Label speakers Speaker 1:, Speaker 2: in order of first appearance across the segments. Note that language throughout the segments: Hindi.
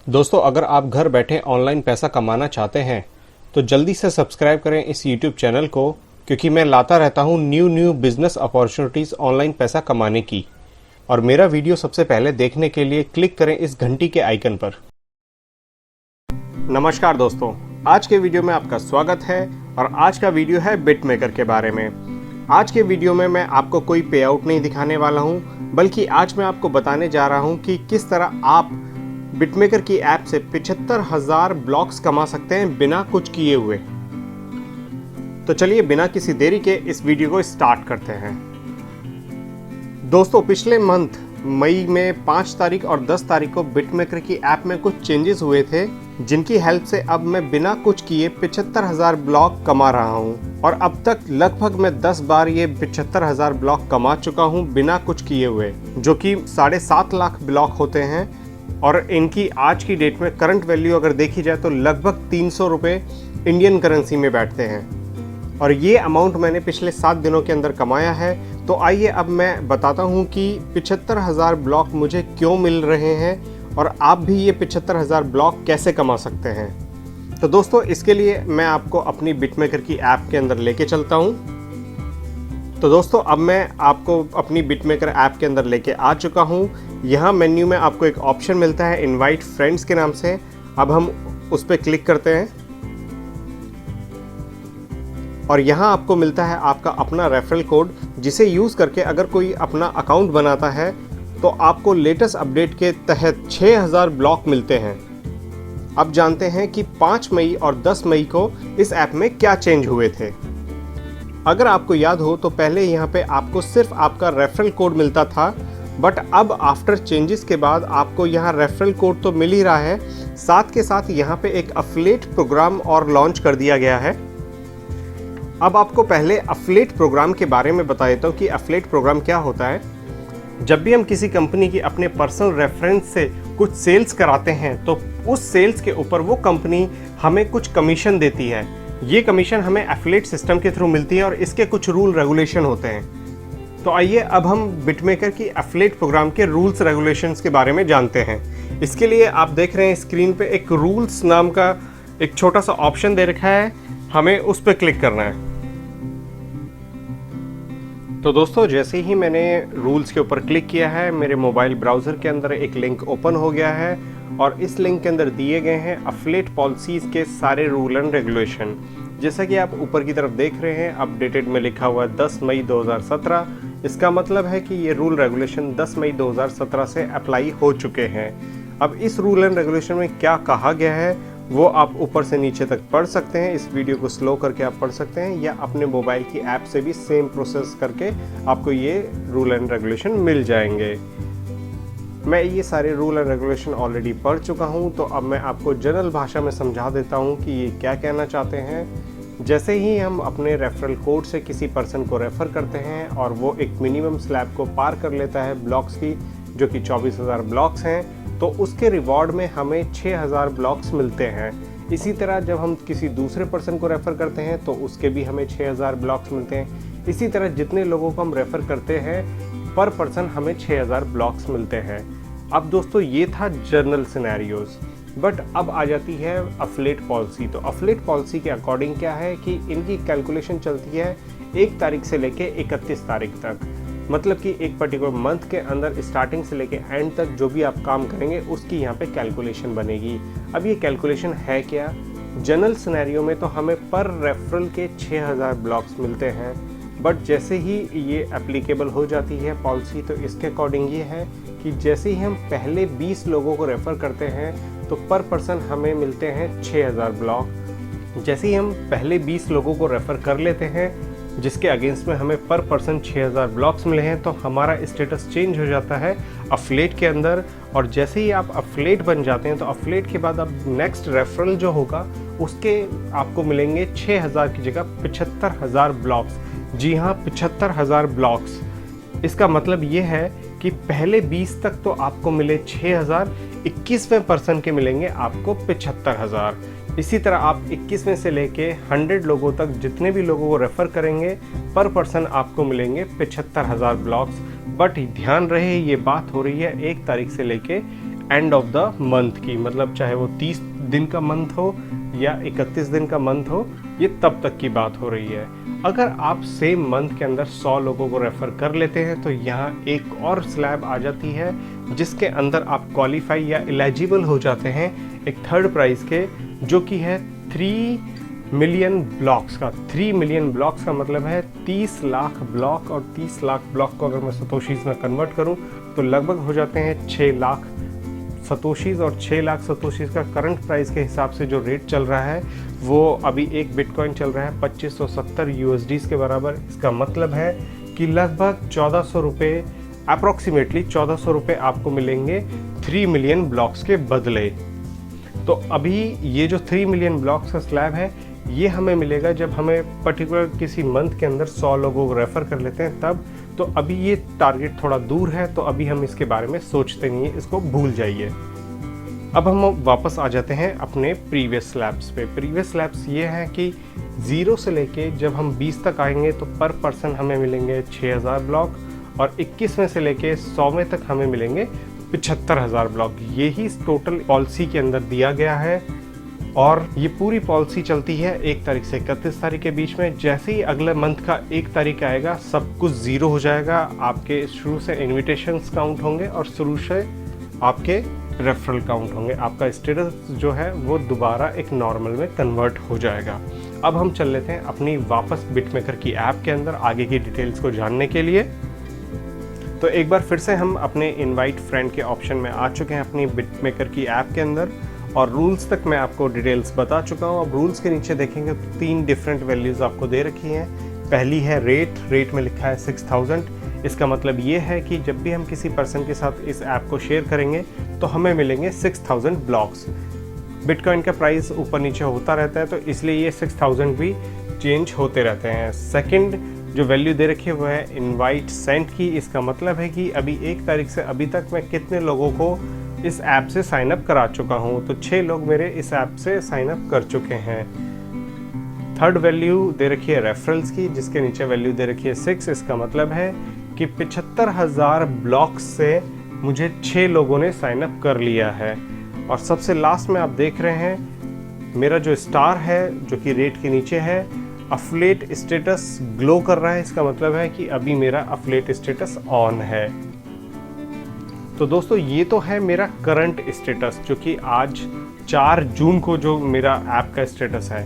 Speaker 1: दोस्तों, अगर आप घर बैठे ऑनलाइन पैसा कमाना चाहते हैं तो जल्दी से सब्सक्राइब करें इस YouTube चैनल को, क्योंकि मैं लाता रहता हूं न्यू बिजनेस अपॉर्चुनिटीज़ ऑनलाइन पैसा कमाने की। और मेरा वीडियो सबसे पहले देखने के लिए क्लिक करें इस घंटी के आइकन पर। नमस्कार दोस्तों, आज के वीडियो में आपका स्वागत है और आज का वीडियो है बिटमेकर के बारे में। आज के वीडियो में मैं आपको कोई पे आउट नहीं दिखाने वाला हूं, बल्कि आज मैं आपको बताने जा रहा हूं कि किस तरह आप बिटमेकर की ऐप से 75,000 ब्लॉक्स कमा सकते हैं बिना कुछ किए हुए। तो चलिए बिना किसी देरी के इस वीडियो को स्टार्ट करते हैं। दोस्तों, पिछले मंथ मई में 5 तारीख और 10 तारीख को बिटमेकर की ऐप में कुछ चेंजेस हुए थे, जिनकी हेल्प से अब मैं बिना कुछ किए 75,000 ब्लॉक कमा रहा हूं। और अब तक लगभग मैं 10 बार ये 75,000 ब्लॉक कमा चुका हूं बिना कुछ किए हुए, जो कि 7.5 लाख ब्लॉक होते हैं। और इनकी आज की डेट में करंट वैल्यू अगर देखी जाए तो लगभग 300 रुपये इंडियन करेंसी में बैठते हैं। और ये अमाउंट मैंने पिछले 7 दिनों के अंदर कमाया है। तो आइए अब मैं बताता हूँ कि 75,000 ब्लॉक मुझे क्यों मिल रहे हैं और आप भी ये 75,000 ब्लॉक कैसे कमा सकते हैं। तो दोस्तों, इसके लिए मैं आपको अपनी बिटमेकर की ऐप के अंदर लेके चलता हूँ। तो दोस्तों, अब मैं आपको अपनी बिटमेकर ऐप के अंदर लेके आ चुका हूँ। यहाँ मेन्यू में आपको एक ऑप्शन मिलता है इनवाइट फ्रेंड्स के नाम से। अब हम उस पर क्लिक करते हैं और यहाँ आपको मिलता है आपका अपना रेफरल कोड, जिसे यूज़ करके अगर कोई अपना अकाउंट बनाता है तो आपको लेटेस्ट अपडेट के तहत 6,000 ब्लॉक मिलते हैं। अब जानते हैं कि 5 मई और 10 मई को इस ऐप में क्या चेंज हुए थे। अगर आपको याद हो तो पहले यहाँ पे आपको सिर्फ आपका रेफरल कोड मिलता था, बट अब आफ्टर चेंजेस के बाद आपको यहाँ रेफरल कोड तो मिल ही रहा है, साथ के साथ यहाँ पे एक अफिलिएट प्रोग्राम और लॉन्च कर दिया गया है। अब आपको पहले अफिलिएट प्रोग्राम के बारे में बता देता हूँ कि अफिलिएट प्रोग्राम क्या होता है। जब भी हम किसी कंपनी की अपने पर्सनल रेफरेंस से कुछ सेल्स कराते हैं तो उस सेल्स के ऊपर वो कंपनी हमें कुछ कमीशन देती है। ये कमीशन हमें एफिलिएट सिस्टम के थ्रू मिलती है और इसके कुछ रूल रेगुलेशन होते हैं। तो आइए अब हम बिटमेकर की एफिलिएट प्रोग्राम के रूल्स रेगुलेशंस के बारे में जानते हैं। इसके लिए आप देख रहे हैं स्क्रीन पे एक रूल्स नाम का एक छोटा सा ऑप्शन दे रखा है, हमें उस पर क्लिक करना है। तो दोस्तों, जैसे ही मैंने रूल्स के ऊपर क्लिक किया है, मेरे मोबाइल ब्राउज़र के अंदर एक लिंक ओपन हो गया है और इस लिंक के अंदर दिए गए हैं एफिलिएट पॉलिसीज़ के सारे रूल एंड रेगुलेशन। जैसा कि आप ऊपर की तरफ देख रहे हैं, अपडेटेड में लिखा हुआ है 10 मई 2017। इसका मतलब है कि ये रूल रेगुलेशन 10 मई 2017 से अप्लाई हो चुके हैं। अब इस रूल एंड रेगुलेशन में क्या कहा गया है वो आप ऊपर से नीचे तक पढ़ सकते हैं। इस वीडियो को स्लो करके आप पढ़ सकते हैं, या अपने मोबाइल की ऐप से भी सेम प्रोसेस करके आपको ये रूल एंड रेगुलेशन मिल जाएंगे। मैं ये सारे रूल एंड रेगुलेशन ऑलरेडी पढ़ चुका हूँ, तो अब मैं आपको जनरल भाषा में समझा देता हूँ कि ये क्या कहना चाहते हैं। जैसे ही हम अपने रेफरल कोड से किसी पर्सन को रेफ़र करते हैं और वो एक मिनिमम स्लैब को पार कर लेता है ब्लॉक्स की, जो कि 24,000 ब्लॉक्स हैं, तो उसके रिवॉर्ड में हमें 6,000 ब्लॉक्स मिलते हैं। इसी तरह जब हम किसी दूसरे पर्सन को रेफ़र करते हैं तो उसके भी हमें 6,000 ब्लॉक्स मिलते हैं। इसी तरह जितने लोगों को हम रेफ़र करते हैं पर पर्सन हमें 6,000 ब्लॉक्स मिलते हैं। अब दोस्तों, ये था जनरल सिनेरियोज, बट अब आ जाती है एफिलिएट पॉलिसी। तो एफिलिएट पॉलिसी के अकॉर्डिंग क्या है कि इनकी कैलकुलेशन चलती है 1 तारीख से लेके 31 तारीख तक। मतलब कि एक पर्टिकुलर मंथ के अंदर स्टार्टिंग से लेके एंड तक जो भी आप काम करेंगे उसकी यहाँ पे कैलकुलेशन बनेगी। अब ये कैलकुलेशन है क्या? जनरल सिनेरियो में तो हमें पर रेफरल के 6,000 ब्लॉक्स मिलते हैं, बट जैसे ही ये एप्लीकेबल हो जाती है पॉलिसी, तो इसके अकॉर्डिंग ये है कि जैसे ही हम पहले 20 लोगों को रेफ़र करते हैं तो पर पर्सन हमें मिलते हैं 6,000 ब्लॉक। जैसे ही हम पहले 20 लोगों को रेफ़र कर लेते हैं, जिसके अगेंस्ट में हमें पर पर्सन 6,000 ब्लॉक्स मिले हैं, तो हमारा स्टेटस चेंज हो जाता है अफिलिएट के अंदर। और जैसे ही आप अफिलिएट बन जाते हैं तो अफिलिएट के बाद अब नेक्स्ट रेफरल जो होगा उसके आपको मिलेंगे 6,000 की जगह 75,000 ब्लॉक्स। जी हाँ, 75,000 ब्लॉक्स। इसका मतलब ये है कि पहले 20 तक तो आपको मिले 6,000, 21वें पर्सन के मिलेंगे आपको 75,000। इसी तरह आप 21वें से लेके 100 लोगों तक जितने भी लोगों को रेफ़र करेंगे पर पर्सन आपको मिलेंगे 75,000 ब्लॉक्स। बट ध्यान रहे, ये बात हो रही है 1 तारीख से लेके एंड ऑफ द मंथ की, मतलब चाहे वो 30 दिन का मंथ हो या 31 दिन का मंथ हो, ये तब तक की बात हो रही है। अगर आप सेम मंथ के अंदर 100 लोगों को रेफ़र कर लेते हैं तो यहाँ एक और स्लैब आ जाती है जिसके अंदर आप क्वालिफाई या एलिजिबल हो जाते हैं एक थर्ड प्राइज़ के, जो कि है 3 मिलियन ब्लॉक्स का। 3 मिलियन ब्लॉक्स का मतलब है 30 लाख ब्लॉक, और 30 लाख ब्लॉक को अगर मैं सतोशीज़ में कन्वर्ट करूं तो लगभग हो जाते हैं 6 लाख सतोशीज़। और 6 लाख सतोशीज़ का करंट प्राइस के हिसाब से जो रेट चल रहा है वो अभी एक बिटकॉइन चल रहा है 2570 USDs के बराबर। इसका मतलब है कि लगभग 1400 रुपये, अप्रॉक्सीमेटली 1400 रुपये आपको मिलेंगे 3 मिलियन ब्लॉक्स के बदले। तो अभी ये जो 3 मिलियन ब्लॉक्स का स्लैब है ये हमें मिलेगा जब हमें पर्टिकुलर किसी मंथ के अंदर 100 लोगों को रेफ़र कर लेते हैं तब। तो अभी ये टारगेट थोड़ा दूर है तो अभी हम इसके बारे में सोचते नहीं है, इसको भूल जाइए। अब हम वापस आ जाते हैं अपने प्रीवियस स्लैब्स पे। प्रीवियस स्लैब्स ये हैं कि 0 से लेके जब हम 20 तक आएंगे तो पर पर्सन हमें मिलेंगे 6000 ब्लॉक, और 21 में से लेके 100वें तक हमें मिलेंगे 75,000 ब्लॉक। यही टोटल पॉलिसी के अंदर दिया गया है, और ये पूरी पॉलिसी चलती है 1 तारीख से 31 तारीख के बीच में। जैसे ही अगले मंथ का 1 तारीख आएगा सब कुछ ज़ीरो हो जाएगा। आपके शुरू से इन्विटेशंस काउंट होंगे और शुरू से आपके रेफरल काउंट होंगे। आपका स्टेटस जो है वो दोबारा एक नॉर्मल में कन्वर्ट हो जाएगा। अब हम चल लेते हैं अपनी वापस बिटमेकर की ऐप के अंदर आगे की डिटेल्स को जानने के लिए। तो एक बार फिर से हम अपने इनवाइट फ्रेंड के ऑप्शन में आ चुके हैं अपनी बिटमेकर की ऐप के अंदर, और रूल्स तक मैं आपको डिटेल्स बता चुका हूँ। अब रूल्स के नीचे देखेंगे तो 3 डिफरेंट वैल्यूज़ आपको दे रखी हैं। पहली है रेट में लिखा है 6000। इसका मतलब ये है कि जब भी हम किसी पर्सन के साथ इस ऐप को शेयर करेंगे तो हमें मिलेंगे 6000 ब्लॉक्स। बिटकॉइन का प्राइस ऊपर नीचे होता रहता है तो इसलिए ये 6000 भी चेंज होते रहते हैं। सेकंड जो वैल्यू दे रखी है वो है इनवाइट सेंट की। इसका मतलब है कि अभी 1 तारीख से अभी तक मैं कितने लोगों को इस ऐप से साइन अप करा चुका हूँ। तो 6 लोग मेरे इस ऐप से साइन अप कर चुके हैं। थर्ड वैल्यू दे रखी है रेफरल्स की, जिसके नीचे वैल्यू दे रखी है 6। इसका मतलब है कि 75,000 ब्लॉक्स से मुझे 6 लोगों ने साइन अप कर लिया है। और सबसे लास्ट में आप देख रहे हैं मेरा जो स्टार है जो कि रेट के नीचे है, अफिलिएट स्टेटस ग्लो कर रहा है। इसका मतलब है कि अभी मेरा अफिलिएट स्टेटस ऑन है। तो दोस्तों ये तो है मेरा करंट स्टेटस, जो कि आज 4 जून को जो मेरा ऐप का स्टेटस है।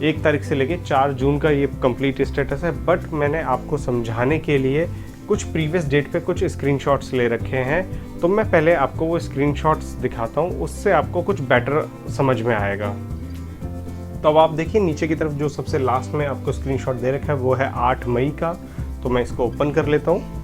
Speaker 1: 1 तारीख से लेके 4 जून का ये कंप्लीट स्टेटस है। बट मैंने आपको समझाने के लिए कुछ प्रीवियस डेट पे कुछ स्क्रीनशॉट्स ले रखे हैं, तो मैं पहले आपको वो स्क्रीनशॉट्स दिखाता हूँ, उससे आपको कुछ बेटर समझ में आएगा। तो अब आप देखिए नीचे की तरफ जो सबसे लास्ट में आपको स्क्रीनशॉट दे रखा है वो है 8 मई का। तो मैं इसको ओपन कर लेता हूँ।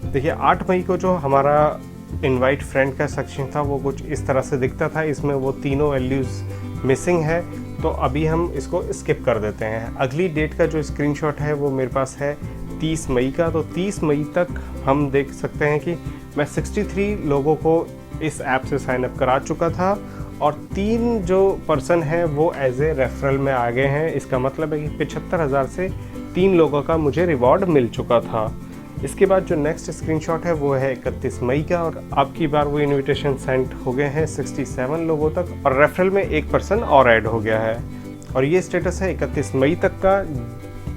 Speaker 1: देखिए 8 मई को जो हमारा इनवाइट फ्रेंड का सेक्शन था वो कुछ इस तरह से दिखता था। इसमें वो तीनों वैल्यूज़ मिसिंग है, तो अभी हम इसको स्किप कर देते हैं। अगली डेट का जो स्क्रीनशॉट है वो मेरे पास है 30 मई का। तो 30 मई तक हम देख सकते हैं कि मैं 63 लोगों को इस ऐप से साइन अप करा चुका था, और 3 जो पर्सन हैं वो एज ए रेफरल में आ गए हैं। इसका मतलब है कि 75,000 से 3 लोगों का मुझे रिवॉर्ड मिल चुका था। इसके बाद जो नेक्स्ट स्क्रीनशॉट है वो है 31 मई का, और अब की बार वो इनविटेशन सेंड हो गए हैं 67 लोगों तक, और रेफरल में 1 पर्सन और ऐड हो गया है। और ये स्टेटस है 31 मई तक का,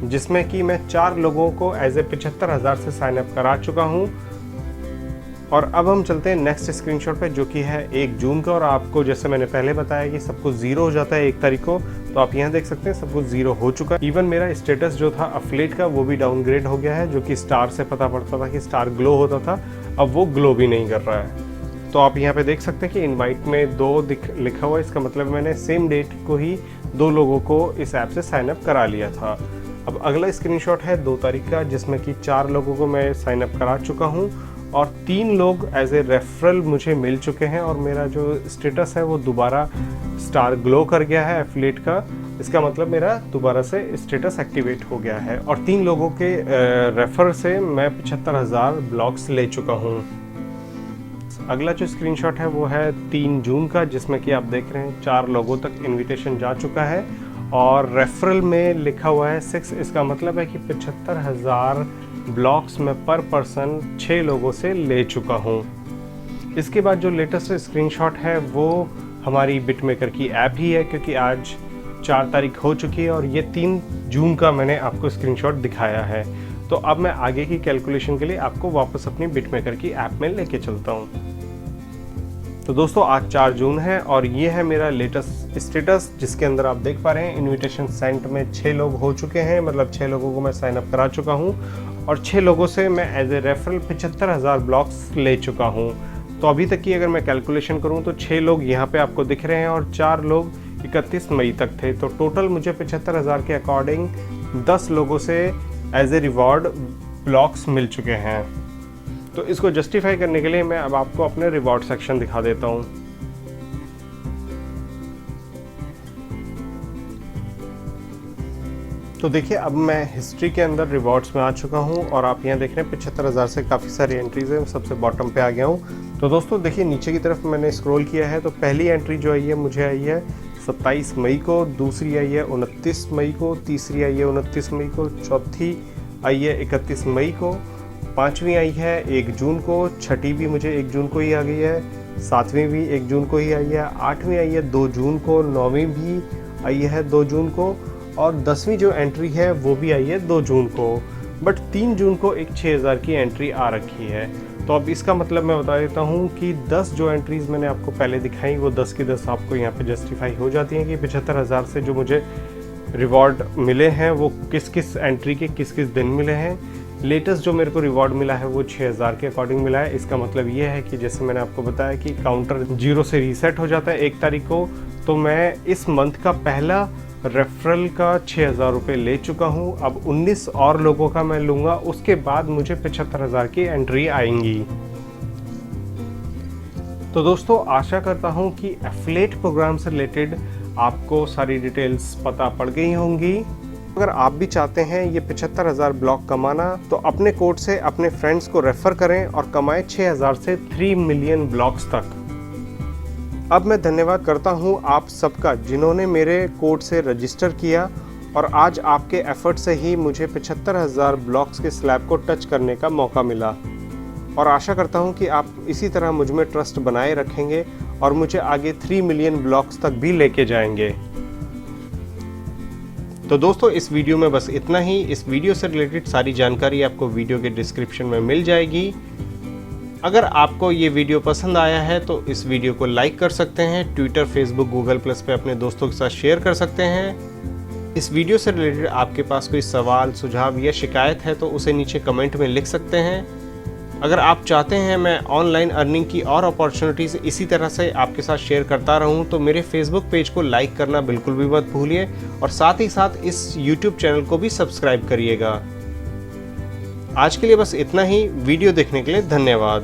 Speaker 1: जिसमें कि मैं 4 लोगों को एज ए 75,000 से साइन अप करा चुका हूँ। और अब हम चलते हैं नेक्स्ट स्क्रीनशॉट पे, जो कि है 1 जून का। और आपको जैसे मैंने पहले बताया कि सब कुछ ज़ीरो हो जाता है 1 तारीख को, तो आप यहाँ देख सकते हैं सब कुछ ज़ीरो हो चुका है। इवन मेरा स्टेटस जो था अफिलिएट का वो भी डाउनग्रेड हो गया है, जो कि स्टार से पता पड़ता था कि स्टार ग्लो होता था, अब वो ग्लो भी नहीं कर रहा है। तो आप यहाँ पे देख सकते हैं कि इनवाइट में 2 लिखा हुआ है। इसका मतलब मैंने सेम डेट को ही 2 लोगों को इस ऐप से साइन अप करा लिया था। अब अगला स्क्रीनशॉट है 2 तारीख का, जिसमें कि 4 लोगों को मैं साइन अप करा चुका हूँ, और 3 लोग एज ए रेफरल मुझे मिल चुके हैं, और मेरा जो स्टेटस है वो दोबारा स्टार ग्लो कर गया है एफिलिएट का। इसका मतलब मेरा दोबारा से स्टेटस एक्टिवेट हो गया है, और 3 लोगों के रेफर से मैं 75,000 ब्लॉक्स ले चुका हूँ। अगला जो स्क्रीनशॉट है वो है 3 जून का, जिसमें कि आप देख रहे हैं 4 लोगों तक इनविटेशन जा चुका है, और रेफरल में लिखा हुआ है 6। इसका मतलब है कि 75,000 ब्लॉक्स में पर पर्सन 6 लोगों से ले चुका हूँ। इसके बाद जो लेटेस्ट स्क्रीनशॉट है वो हमारी बिटमेकर की ऐप ही है, क्योंकि आज 4 तारीख हो चुकी है और ये 3 जून का मैंने आपको स्क्रीनशॉट दिखाया है। तो अब मैं आगे की कैलकुलेशन के लिए आपको वापस अपनी बिटमेकर की ऐप में लेके चलता हूँ। तो दोस्तों आज 4 जून है और ये है मेरा लेटेस्ट स्टेटस, जिसके अंदर आप देख पा रहे हैं इनविटेशन सेंट में 6 लोग हो चुके हैं, मतलब 6 लोगों को मैं साइन अप करा चुका हूँ और 6 लोगों से मैं एज ए रेफरल 75,000 ब्लॉक्स ले चुका हूँ। तो अभी तक की अगर मैं कैलकुलेशन करूँ तो 6 लोग यहाँ पे आपको दिख रहे हैं और 4 लोग 31 मई तक थे। तो टोटल मुझे 75,000 के अकॉर्डिंग 10 लोगों से एज ए रिवॉर्ड ब्लॉक्स मिल चुके हैं। तो इसको जस्टिफाई करने के लिए मैं अब आपको अपने रिवॉर्ड सेक्शन दिखा देता हूँ। तो देखिए अब मैं हिस्ट्री के अंदर रिवॉर्ड्स में आ चुका हूँ और आप यहाँ देख रहे हैं 75,000 से काफ़ी सारी एंट्रीज है, सबसे बॉटम पे आ गया हूँ। तो दोस्तों देखिए नीचे की तरफ मैंने स्क्रॉल किया है तो पहली एंट्री जो आई है मुझे आई है 27 मई को, दूसरी आई है 29 मई को, तीसरी आई है 29 मई को, चौथी आई है 31 मई को, 5वीं आई है 1 जून को, छठी भी मुझे 1 जून को ही आ गई है, 7वीं भी 1 जून को ही आई है, 8वीं आई है 2 जून को, 9वीं भी आई है 2 जून को और 10वीं जो एंट्री है वो भी आई है 2 जून को। बट 3 जून को एक 6,000 की एंट्री आ रखी है। तो अब इसका मतलब मैं बता देता हूँ कि 10 जो एंट्रीज़ मैंने आपको पहले दिखाई वो 10 की 10 आपको यहाँ पे जस्टिफाई हो जाती हैं कि 75,000 से जो मुझे रिवॉर्ड मिले हैं वो किस किस एंट्री के किस किस दिन मिले हैं। लेटेस्ट जो मेरे को रिवॉर्ड मिला है वो 6,000 के अकॉर्डिंग मिला है। इसका मतलब ये है कि जैसे मैंने आपको बताया कि काउंटर 0 से रीसेट हो जाता है 1 तारीख को, तो मैं इस मंथ का पहला रेफरल का 6,000 रुपये ले चुका हूँ। अब 19 और लोगों का मैं लूँगा, उसके बाद मुझे 75,000 की एंट्री आएंगी। तो दोस्तों आशा करता हूँ कि एफिलिएट प्रोग्राम से रिलेटेड आपको सारी डिटेल्स पता पड़ गई होंगी। अगर आप भी चाहते हैं ये 75,000 ब्लॉक कमाना तो अपने कोड से अपने फ्रेंड्स को रेफर करें और कमाएं 6,000 से 3 मिलियन ब्लॉक्स तक। अब मैं धन्यवाद करता हूं आप सबका जिन्होंने मेरे कोड से रजिस्टर किया और आज आपके एफर्ट से ही मुझे 75,000 ब्लॉक्स के स्लैब को टच करने का मौका मिला और आशा करता हूं कि आप इसी तरह मुझ में ट्रस्ट बनाए रखेंगे और मुझे आगे 3 मिलियन ब्लॉक्स तक भी लेके जाएंगे। तो दोस्तों इस वीडियो में बस इतना ही। इस वीडियो से रिलेटेड सारी जानकारी आपको वीडियो के डिस्क्रिप्शन में मिल जाएगी। अगर आपको ये वीडियो पसंद आया है तो इस वीडियो को लाइक कर सकते हैं, ट्विटर, फेसबुक, गूगल प्लस पे अपने दोस्तों के साथ शेयर कर सकते हैं। इस वीडियो से रिलेटेड आपके पास कोई सवाल, सुझाव या शिकायत है तो उसे नीचे कमेंट में लिख सकते हैं। अगर आप चाहते हैं मैं ऑनलाइन अर्निंग की और अपॉर्चुनिटीज़ इसी तरह से आपके साथ शेयर करता रहूं तो मेरे फेसबुक पेज को लाइक करना बिल्कुल भी मत भूलिए और साथ ही साथ इस यूट्यूब चैनल को भी सब्सक्राइब करिएगा। आज के लिए बस इतना ही। वीडियो देखने के लिए धन्यवाद।